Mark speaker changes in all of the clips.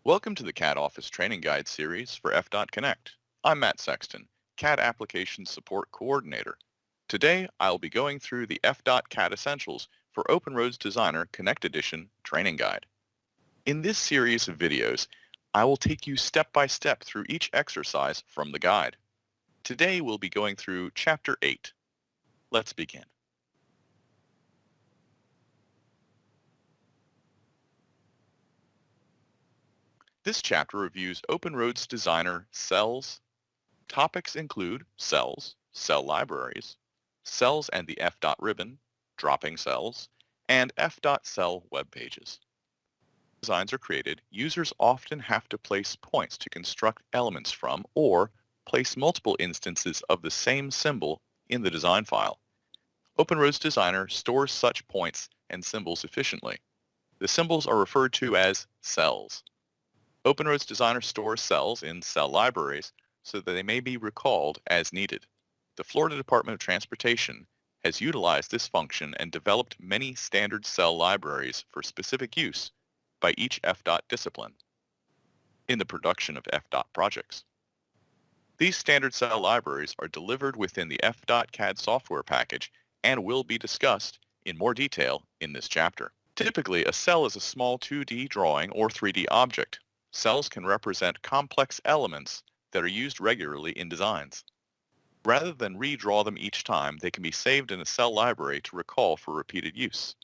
Speaker 1: Welcome to the CAD Office Training Guide series for FDOTConnect. I'm Matt Sexton, CAD Applications Support Coordinator. Today, I'll be going through the FDOT CAD Essentials for Open Roads Designer Connect Edition Training Guide. In this series of videos, I will take you step by step through each exercise from the guide. Today, we'll be going through Chapter 8. Let's begin. This chapter reviews Open Roads Designer Cells. Topics include cells, cell libraries, cells and the FDOT ribbon, dropping cells, and FDOT.cel web pages. Designs are created, users often have to place points to construct elements from or place multiple instances of the same symbol in the design file. Open Roads Designer stores such points and symbols efficiently. The symbols are referred to as cells. Open Roads Designer stores cells in cell libraries so that they may be recalled as needed. The Florida Department of Transportation has utilized this function and developed many standard cell libraries for specific use by each FDOT discipline in the production of FDOT projects. These standard cell libraries are delivered within the FDOT CAD software package and will be discussed in more detail in this chapter. Typically, a cell is a small 2D drawing or 3D object. Cells can represent complex elements that are used regularly in designs. Rather than redraw them each time, they can be saved in a cell library to recall for repeated use.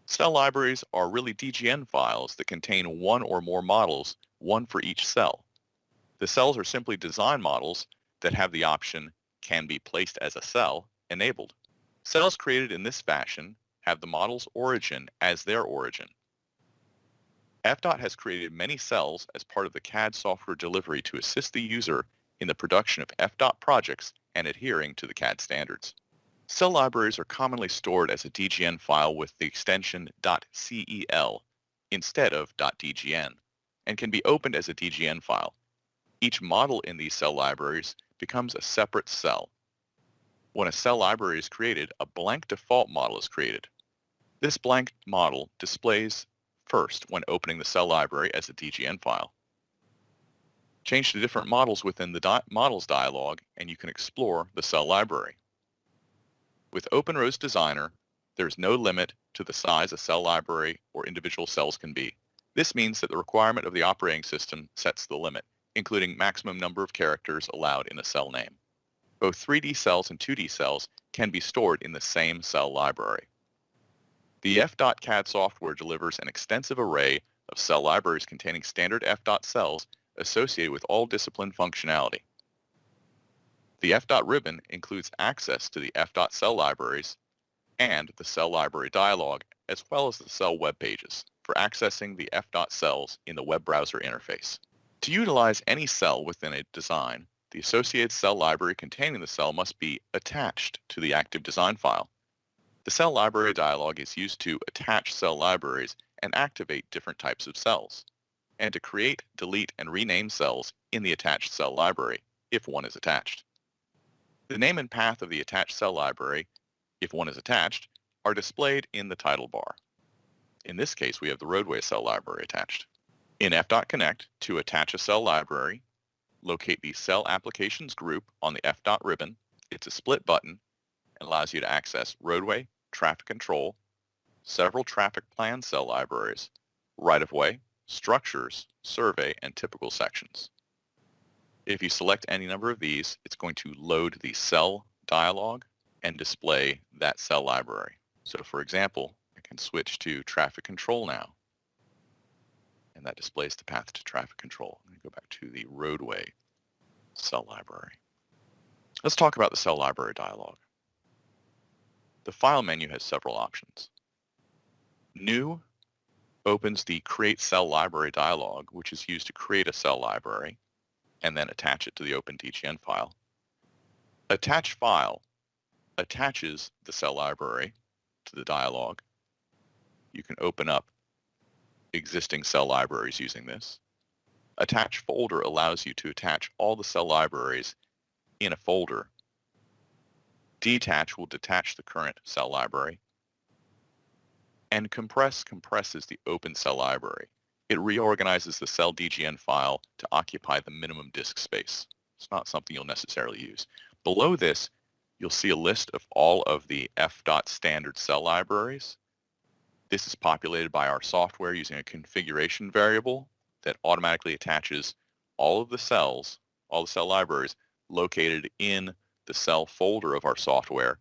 Speaker 1: Cell libraries are really DGN files that contain one or more models, one for each cell. The cells are simply design models that have the option "can be placed as a cell" enabled. Cells created in this fashion have the model's origin as their origin. FDOT has created many cells as part of the CAD software delivery to assist the user in the production of FDOT projects and adhering to the CAD standards. Cell libraries are commonly stored as a DGN file with the extension .cel instead of .dgn and can be opened as a DGN file. Each model in these cell libraries becomes a separate cell. When a cell library is created, a blank default model is created. This blank model displays first when opening the cell library as a DGN file. Change to different models within the Models dialog and you can explore the cell library. With Open Roads Designer, there is no limit to the size a cell library or individual cells can be. This means that the requirement of the operating system sets the limit, including maximum number of characters allowed in a cell name. Both 3D cells and 2D cells can be stored in the same cell library. The FDOT CAD software delivers an extensive array of cell libraries containing standard FDOT cells associated with all discipline functionality. The FDOT ribbon includes access to the FDOT cell libraries and the cell library dialog, as well as the cell web pages for accessing the FDOT cells in the web browser interface. To utilize any cell within a design, the associated cell library containing the cell must be attached to the active design file. The cell library dialog is used to attach cell libraries and activate different types of cells, and to create, delete, and rename cells in the attached cell library, if one is attached. The name and path of the attached cell library, if one is attached, are displayed in the title bar. In this case, we have the roadway cell library attached. In FDOTConnect, to attach a cell library, locate the Cell Applications group on the FDOT ribbon. It's a split button and allows you to access roadway, traffic control, several traffic plan cell libraries, right-of-way, structures, survey, and typical sections. If you select any number of these, it's going to load the cell dialog and display that cell library. So for example, I can switch to traffic control now, and that displays the path to traffic control. I'm going to go back to the roadway cell library. Let's talk about the cell library dialog. The File menu has several options. New opens the Create Cell Library dialog, which is used to create a cell library and then attach it to the OpenDGN file. Attach File attaches the cell library to the dialog. You can open up existing cell libraries using this. Attach Folder allows you to attach all the cell libraries in a folder. Detach will detach the current cell library. And Compress compresses the open cell library. it reorganizes the cell DGN file to occupy the minimum disk space. It's not something you'll necessarily use. Below this, you'll see a list of all of the FDOT standard cell libraries. This is populated by our software using a configuration variable that automatically attaches all of the cells, all the cell libraries located in the cell folder of our software,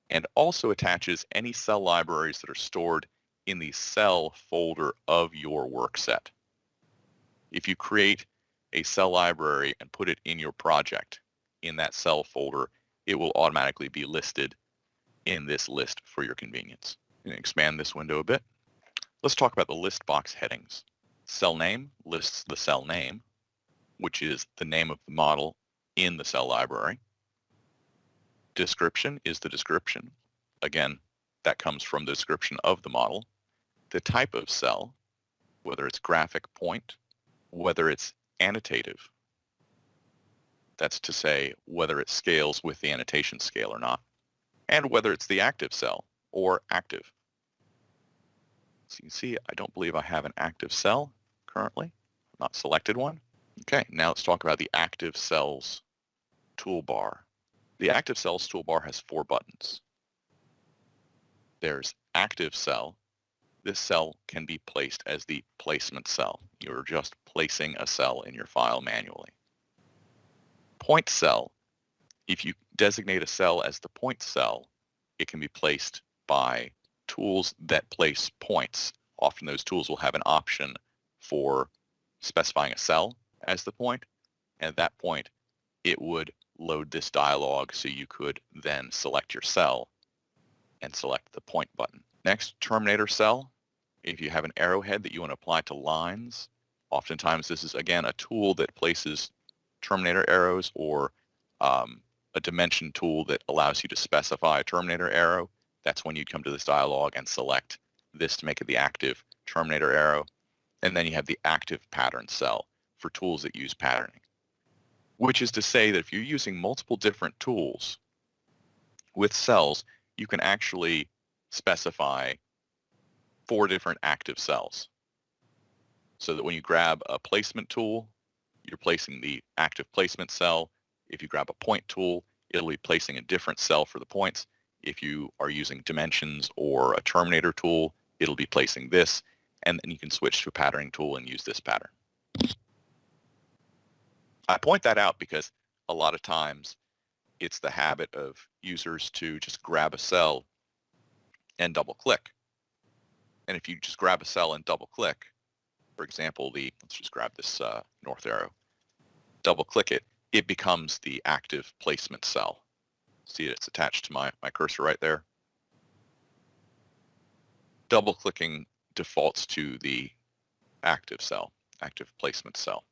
Speaker 1: and also attaches any cell libraries that are stored in the cell folder of your work set. If you create a cell library and put it in your project in that cell folder, it will automatically be listed in this list for your convenience. I'm going to expand this window a bit. Let's talk about the list box headings. Cell name lists the cell name, which is the name of the model in the cell library. Description is the description. Again, that comes from the description of the model. The type of cell, whether it's graphic point, whether it's annotative. That's to say whether it scales with the annotation scale or not, and whether it's the active cell or active. So you can see I don't believe I have an active cell currently. I've not selected one. Okay, now let's talk about the active cells toolbar. The active cells toolbar has 4 buttons. There's active cell. This cell can be placed as the placement cell. You're just placing a cell in your file manually. Point cell. If you designate a cell as the point cell, it can be placed by tools that place points. Often those tools will have an option for specifying a cell as the point, and at that point it would load this dialog so you could then select your cell and select the point button. Next, Terminator cell. If you have an arrowhead that you want to apply to lines, oftentimes this is again a tool that places Terminator arrows, or a dimension tool that allows you to specify a Terminator arrow. That's when you come to this dialog and select this to make it the active Terminator arrow. And then you have the active pattern cell for tools that use patterning, which is to say that if you're using multiple different tools with cells, you can actually specify 4 different active cells. So that when you grab a placement tool, you're placing the active placement cell. If you grab a point tool, it'll be placing a different cell for the points. If you are using dimensions or a Terminator tool, it'll be placing this, and then you can switch to a patterning tool and use this pattern. I point that out because a lot of times it's the habit of users to just grab a cell and double click. And if you just grab a cell and double click, for example, let's just grab this north arrow, double click it, it becomes the active placement cell. See, it's attached to my cursor right there. Double clicking defaults to the active cell, active placement cell.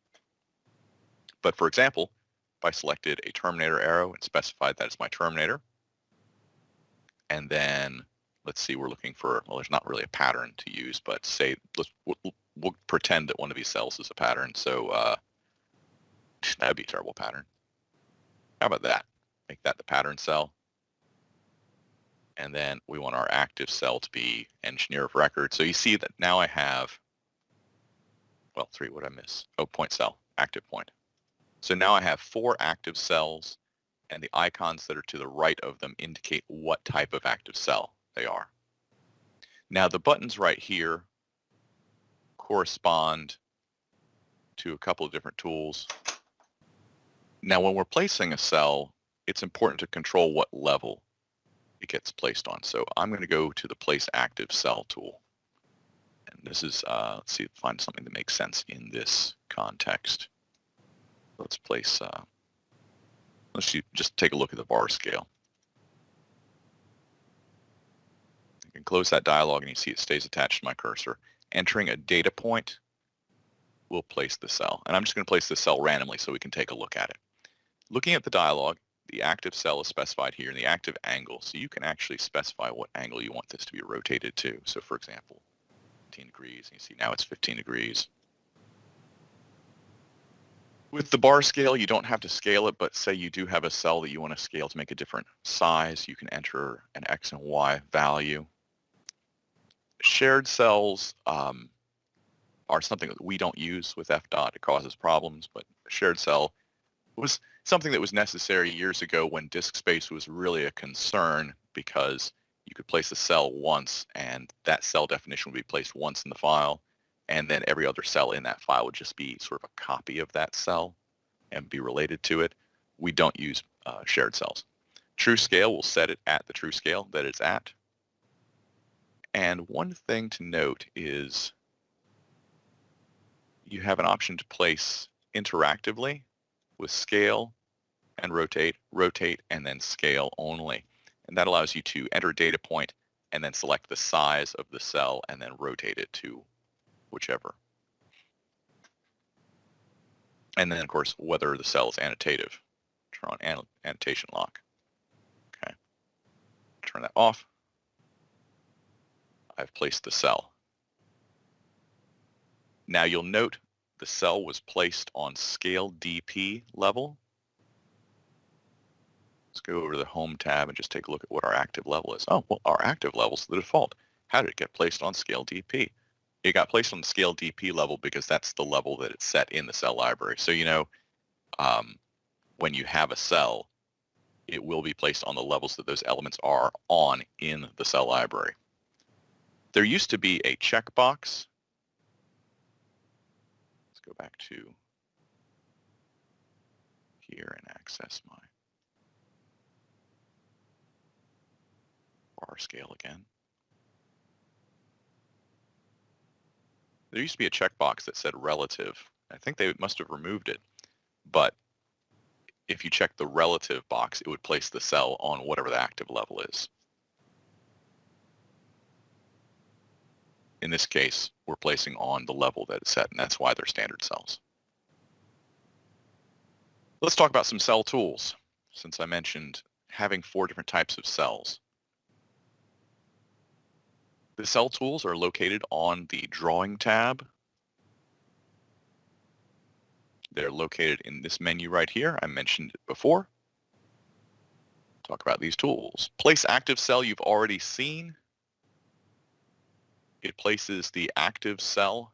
Speaker 1: But for example, if I selected a Terminator arrow and specified that as my Terminator, and then let's see, we're looking for, well, there's not really a pattern to use, but say, we'll pretend that one of these cells is a pattern. So that'd be a terrible pattern. How about that? Make that the pattern cell. And then we want our active cell to be engineer of record. So you see that now I have, well, 3, what did I miss? Oh, point cell, active point. So now I have 4 active cells, and the icons that are to the right of them indicate what type of active cell they are. Now the buttons right here correspond to a couple of different tools. Now when we're placing a cell, it's important to control what level it gets placed on. So I'm going to go to the Place Active Cell tool. And this is, let's see, find something that makes sense in this context. Let's place, let's just take a look at the bar scale. You can close that dialog and you see it stays attached to my cursor. Entering a data point will place the cell. And I'm just going to place the cell randomly so we can take a look at it. Looking at the dialog, the active cell is specified here in the active angle. So you can actually specify what angle you want this to be rotated to. So for example, 15 degrees. And you see now it's 15 degrees. With the bar scale, you don't have to scale it, but say you do have a cell that you want to scale to make a different size, you can enter an X and Y value. Shared cells are are something that we don't use with FDOT. It causes problems, but shared cell was something that was necessary years ago when disk space was really a concern, because you could place a cell once and that cell definition would be placed once in the file, and then every other cell in that file would just be sort of a copy of that cell and be related to it. We don't use shared cells. True scale will set it at the true scale that it's at. And one thing to note is you have an option to place interactively with scale and rotate, rotate, and then scale only. And that allows you to enter a data point and then select the size of the cell and then rotate it to whichever. And then, of course, whether the cell is annotative. Turn on annotation lock. Okay. Turn that off. I've placed the cell. Now you'll note the cell was placed on scale DP level. Let's go over to the Home tab and just take a look at what our active level is. Oh, well, our active level is the default. How did it get placed on scale DP? It got placed on the scale DP level because that's the level that it's set in the cell library. So, you know, when you have a cell, it will be placed on the levels that those elements are on in the cell library. There used to be a checkbox. Let's go back to here and access my bar scale again. There used to be a checkbox that said relative. I think they must have removed it, but if you check the relative box, it would place the cell on whatever the active level is. In this case, we're placing on the level that it's set, and that's why they're standard cells. Let's talk about some cell tools, since I mentioned having 4 different types of cells. The cell tools are located on the Drawing tab. They're located in this menu right here. I mentioned it before. Talk about these tools. Place active cell you've already seen. It places the active cell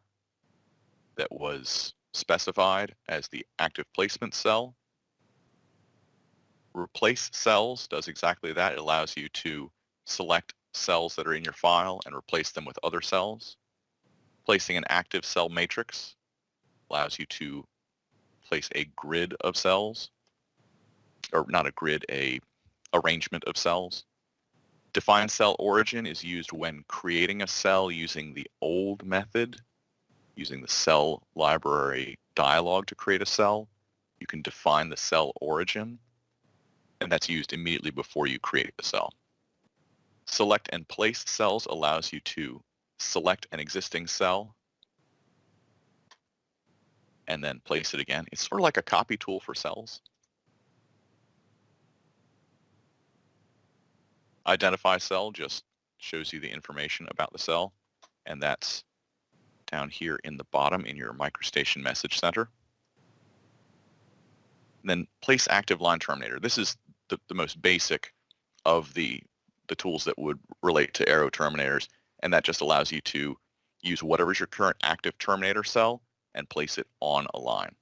Speaker 1: that was specified as the active placement cell. Replace cells does exactly that. It allows you to select cells that are in your file and replace them with other cells. Placing an active cell matrix allows you to place a grid of cells, or not a grid, a arrangement of cells. Define cell origin is used when creating a cell using the old method, using the cell library dialog to create a cell. You can define the cell origin, and that's used immediately before you create the cell. Select and place cells allows you to select an existing cell and then place it again. It's sort of like a copy tool for cells. Identify cell just shows you the information about the cell, and that's down here in the bottom in your MicroStation message center. And then place active line terminator. This is the most basic of the tools that would relate to arrow terminators, and that just allows you to use whatever's your current active terminator cell and place it on a line.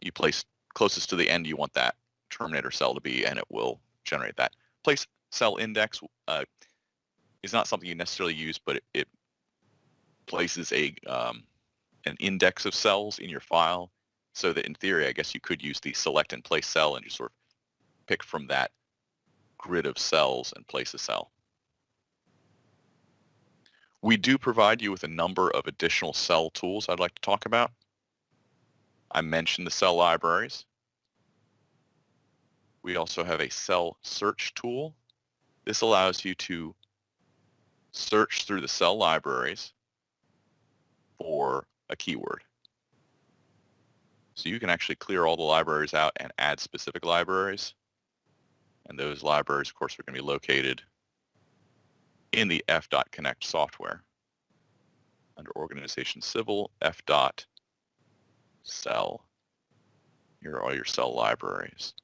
Speaker 1: You place closest to the end you want that terminator cell to be, and it will generate that. Place Cel Index is not something you necessarily use, but it places an index of cells in your file, so that in theory, I guess you could use the select and place cell and just sort of pick from that grid of cells and place a cell. We do provide you with a number of additional cell tools I'd like to talk about. I mentioned the cell libraries. We also have a cell search tool. This allows you to search through the cell libraries for a keyword. So you can actually clear all the libraries out and add specific libraries. And those libraries, of course, are going to be located in the FDOTConnect software. Under Organization Civil, FDOT.CEL. Here are all your cell libraries.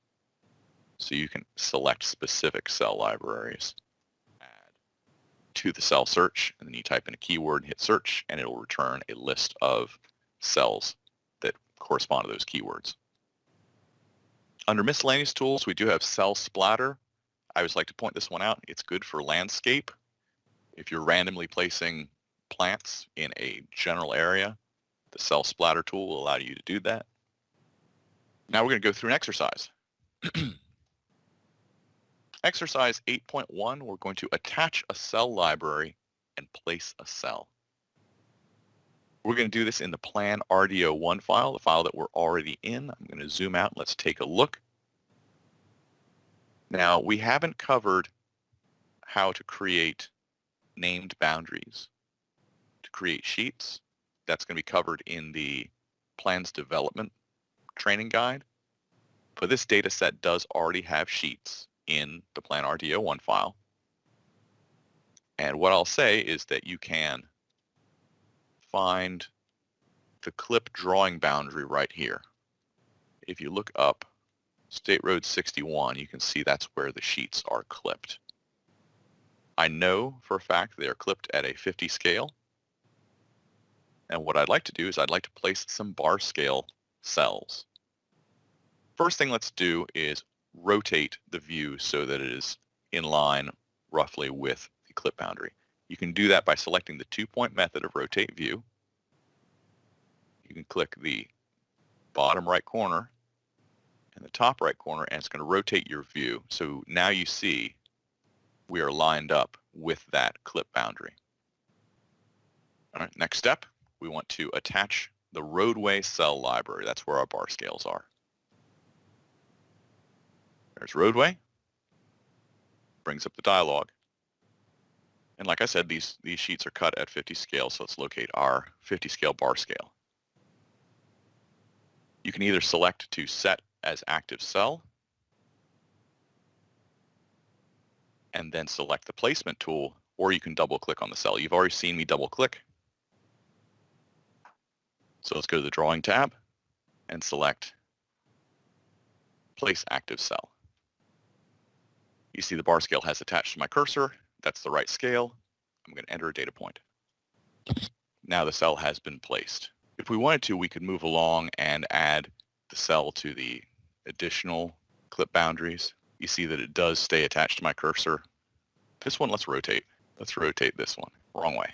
Speaker 1: So you can select specific cell libraries. Add to the cell search, and then you type in a keyword and hit search, and it'll return a list of cells that correspond to those keywords. Under miscellaneous tools, we do have Cel Splatter. I always like to point this one out. It's good for landscape. If you're randomly placing plants in a general area, the Cel Splatter tool will allow you to do that. Now we're going to go through an exercise. Exercise 8.1, we're going to attach a cell library and place a cell. We're going to do this in the Plan RDO1 file, the file that we're already in. I'm going to zoom out. Let's take a look. Now, we haven't covered how to create named boundaries, to create sheets. That's going to be covered in the Plans Development training guide. But this data set does already have sheets in the Plan RDO1 file. And what I'll say is that you can find the clip drawing boundary right here. If you look up State Road 61, you can see that's where the sheets are clipped. I know for a fact they are clipped at a 50 scale. And what I'd like to do is I'd like to place some bar scale cells. First thing let's do is rotate the view so that it is in line roughly with the clip boundary. You can do that by selecting the 2-point method of rotate view. You can click the bottom right corner and the top right corner, and it's going to rotate your view. So now you see we are lined up with that clip boundary. All right, next step, we want to attach the roadway cell library. That's where our bar scales are. There's roadway, brings up the dialog. And like I said, these sheets are cut at 50 scale, so let's locate our 50 scale bar scale. You can either select to set as active cell, and then select the placement tool, or you can double click on the cell. You've already seen me double click. So let's go to the drawing tab and select place active cell. You see the bar scale has attached to my cursor. That's the right scale. I'm going to enter a data point. Now the cell has been placed. If we wanted to, we could move along and add the cell to the additional clip boundaries. You see that it does stay attached to my cursor. This one, let's rotate. Let's rotate this one. Wrong way.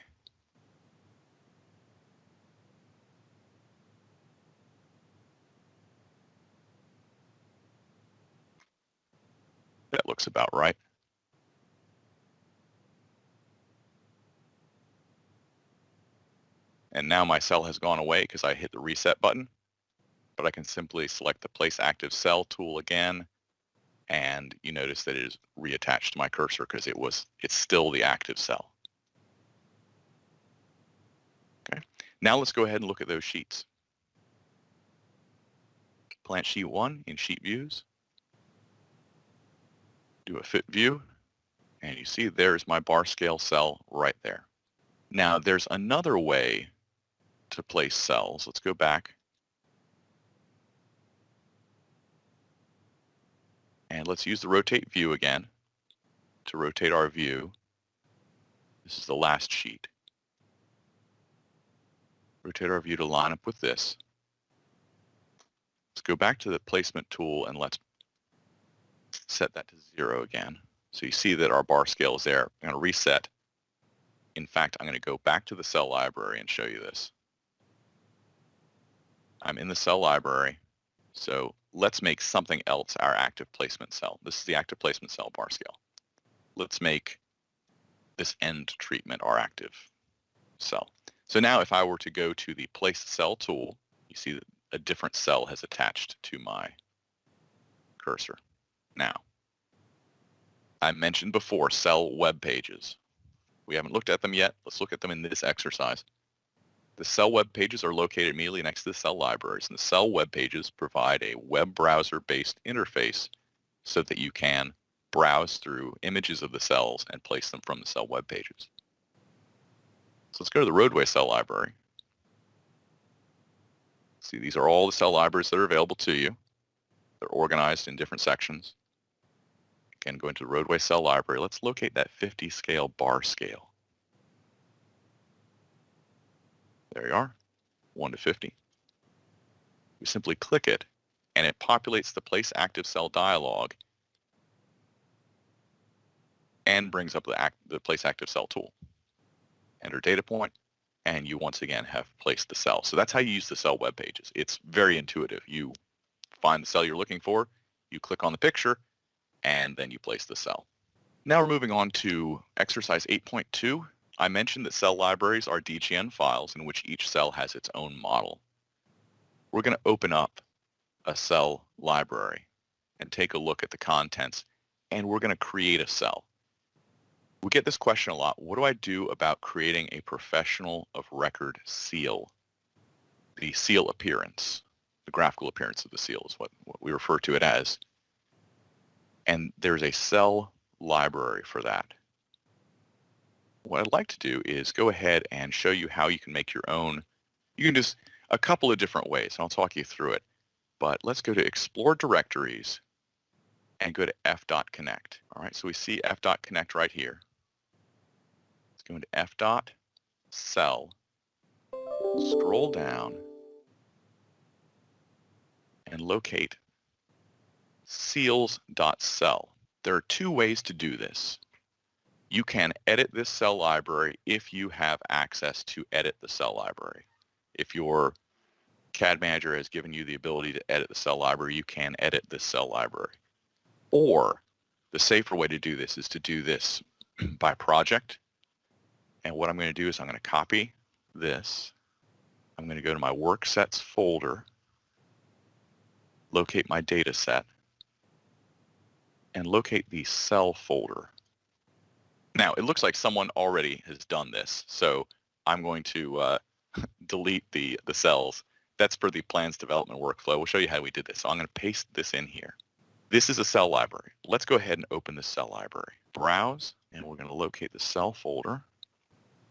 Speaker 1: That looks about right. And now my cell has gone away because I hit the reset button, but I can simply select the place active cell tool again, and you notice that it is reattached to my cursor because it's still the active cell. Okay. Now let's go ahead and look at those sheets. Plant sheet 1 in sheet views. Do a fit view, and you see there's my bar scale cell right there. Now there's another way to place cells. Let's go back. And let's use the rotate view again to rotate our view. This is the last sheet. Rotate our view to line up with this. Let's go back to the placement tool and let's set that to 0 again. So you see that our bar scale is there. I'm going to reset. In fact, I'm going to go back to the cell library and show you this. I'm in the cell library. So let's make something else our active placement cell. This is the active placement cell bar scale. Let's make this end treatment our active cell. So now if I were to go to the place cell tool, you see that a different cell has attached to my cursor. Now, I mentioned before cell web pages. We haven't looked at them yet. Let's look at them in this exercise. The cell web pages are located immediately next to the cell libraries, and the cell web pages provide a web browser-based interface so that you can browse through images of the cells and place them from the cell web pages. So let's go to the roadway cell library. See, these are all the cell libraries that are available to you. They're organized in different sections. Again, go into the roadway cell library. Let's locate that 50 scale bar scale. There you are, 1 to 50. We simply click it, and it populates the Place Active Cell dialog and brings up the Place Active Cell tool. Enter data point, and you once again have placed the cell. So that's how you use the cell web pages. It's very intuitive. You find the cell you're looking for, you click on the picture, and then you place the cell. Now we're moving on to exercise 8.2. I mentioned that cell libraries are DGN files in which each cell has its own model. We're going to open up a cell library and take a look at the contents, and we're going to create a cell. We get this question a lot. What do I do about creating a professional of record seal? The seal appearance, the graphical appearance of the seal is what we refer to it as. And there's a cell library for that. What I'd like to do is go ahead and show you how you can make your own. You can just a couple of different ways, and I'll talk you through it. But let's go to Explore Directories and go to FDOTConnect. All right, so we see FDOTConnect right here. Let's go into FDOT.Cel, scroll down, and locate Seals.cel. There are two ways to do this. You can edit this cell library if you have access to edit the cell library. If your CAD manager has given you the ability to edit the cell library, you can edit this cell library. Or the safer way to do this is to do this by project. And what I'm going to do is I'm going to copy this. I'm going to go to my work sets folder, locate my data set, and locate the cell folder. Now, it looks like someone already has done this, so I'm going to delete the cells. That's for the plans development workflow. We'll show you how we did this. So I'm going to paste this in here. This is a cell library. Let's go ahead and open the cell library. Browse, and we're going to locate the cell folder,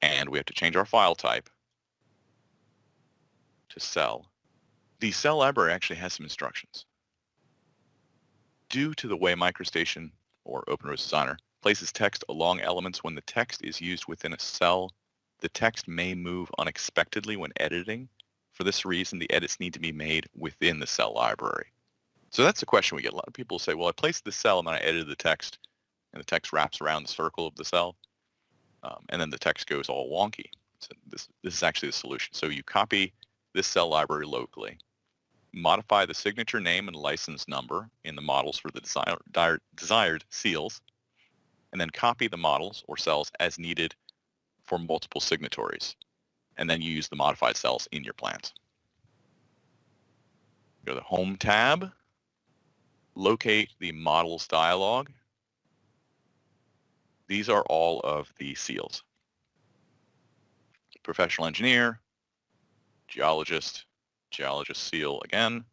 Speaker 1: and we have to change our file type to cell. The cell library actually has some instructions. Due to the way MicroStation or OpenRoads Designer places text along elements when the text is used within a cell, the text may move unexpectedly when editing. For this reason, the edits need to be made within the cell library. So that's the question we get. A lot of people say, well, I placed the cell and then I edited the text, and the text wraps around the circle of the cell, and then the text goes all wonky. So this is actually the solution. So you copy this cell library locally, modify the signature name and license number in the models for the desired seals, and then copy the models or cells as needed for multiple signatories. And then you use the modified cells in your plans. Go to the Home tab, locate the Models dialog. These are all of the seals. Professional engineer, geologist, geologist seal again,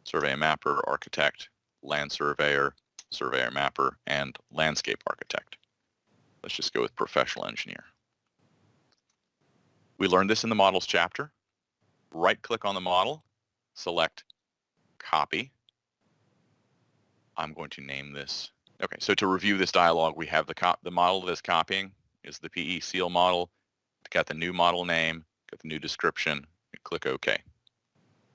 Speaker 1: survey mapper, architect, land surveyor, surveyor mapper, and landscape architect. Let's just go with professional engineer. We learned this in the models chapter. Right-click on the model, select copy. I'm going to name this. Okay, so to review this dialog, we have the model that is copying is the PE seal model. Got the new model name, got the new description, and click OK.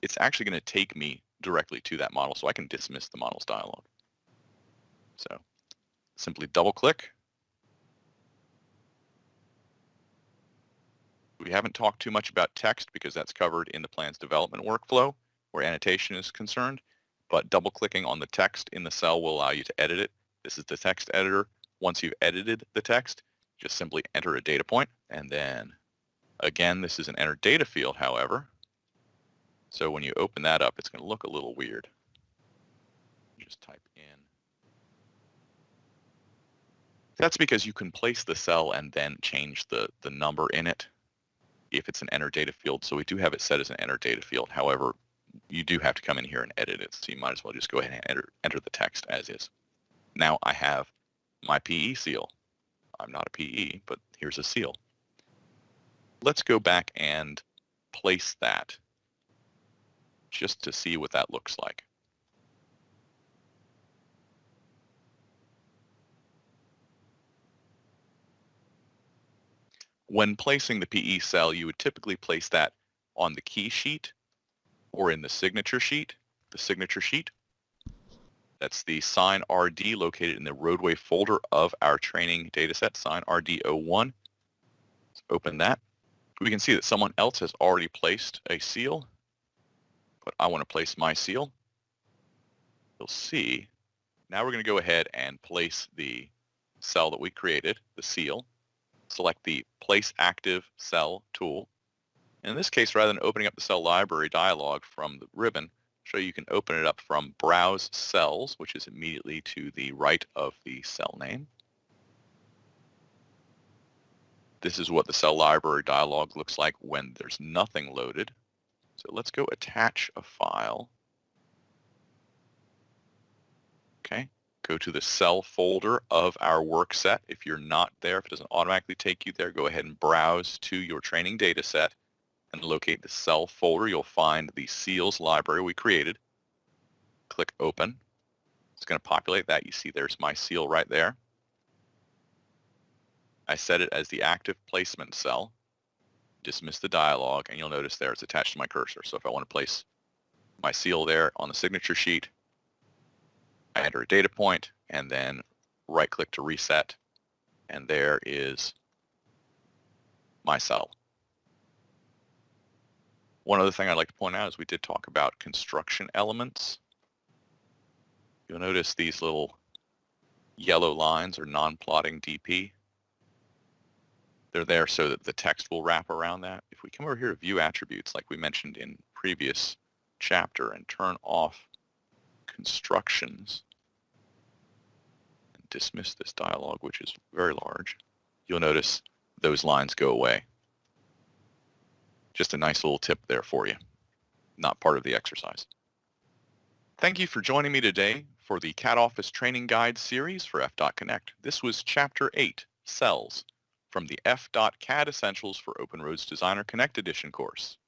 Speaker 1: It's actually going to take me directly to that model, so I can dismiss the models dialog. So simply double-click. We haven't talked too much about text because that's covered in the plans development workflow where annotation is concerned, but double-clicking on the text in the cell will allow you to edit it. This is the text editor. Once you've edited the text, just simply enter a data point, and then again, this is an enter data field, however. So when you open that up, it's going to look a little weird. Just type in. That's because you can place the cell and then change the number in it if it's an enter data field. So we do have it set as an enter data field. However, you do have to come in here and edit it. So you might as well just go ahead and enter the text as is. Now I have my PE seal. I'm not a PE, but here's a seal. Let's go back and place that just to see what that looks like. When placing the PE cell, you would typically place that on the key sheet or in the signature sheet. The signature sheet, that's the sign RD located in the roadway folder of our training dataset, sign RD01. Let's open that. We can see that someone else has already placed a seal, but I want to place my seal. You'll see, now we're going to go ahead and place the cell that we created, the seal. Select the Place Active Cell tool. In this case, rather than opening up the cell library dialog from the ribbon, show you can open it up from Browse Cells, which is immediately to the right of the cell name. This is what the cell library dialog looks like when there's nothing loaded. So let's go attach a file. Okay, go to the cell folder of our work set. If you're not there, if it doesn't automatically take you there, go ahead and browse to your training data set and locate the cell folder. You'll find the Seals library we created. Click Open. It's going to populate that. You see there's my seal right there. I set it as the active placement cell. Dismiss the dialog, and you'll notice there it's attached to my cursor. So if I want to place my seal there on the signature sheet, I enter a data point and then right-click to reset, and there is my cell. One other thing I'd like to point out is we did talk about construction elements. You'll notice these little yellow lines are non-plotting DP. They're there so that the text will wrap around that. If we come over here to View Attributes, like we mentioned in previous chapter, and turn off constructions and dismiss this dialog, which is very large, you'll notice those lines go away. Just a nice little tip there for you, not part of the exercise. Thank you for joining me today for the CAD Office Training Guide series for FDOTConnect. This was Chapter 8, Cells, from the FDOT CAD Essentials for Open Roads Designer Connect Edition course.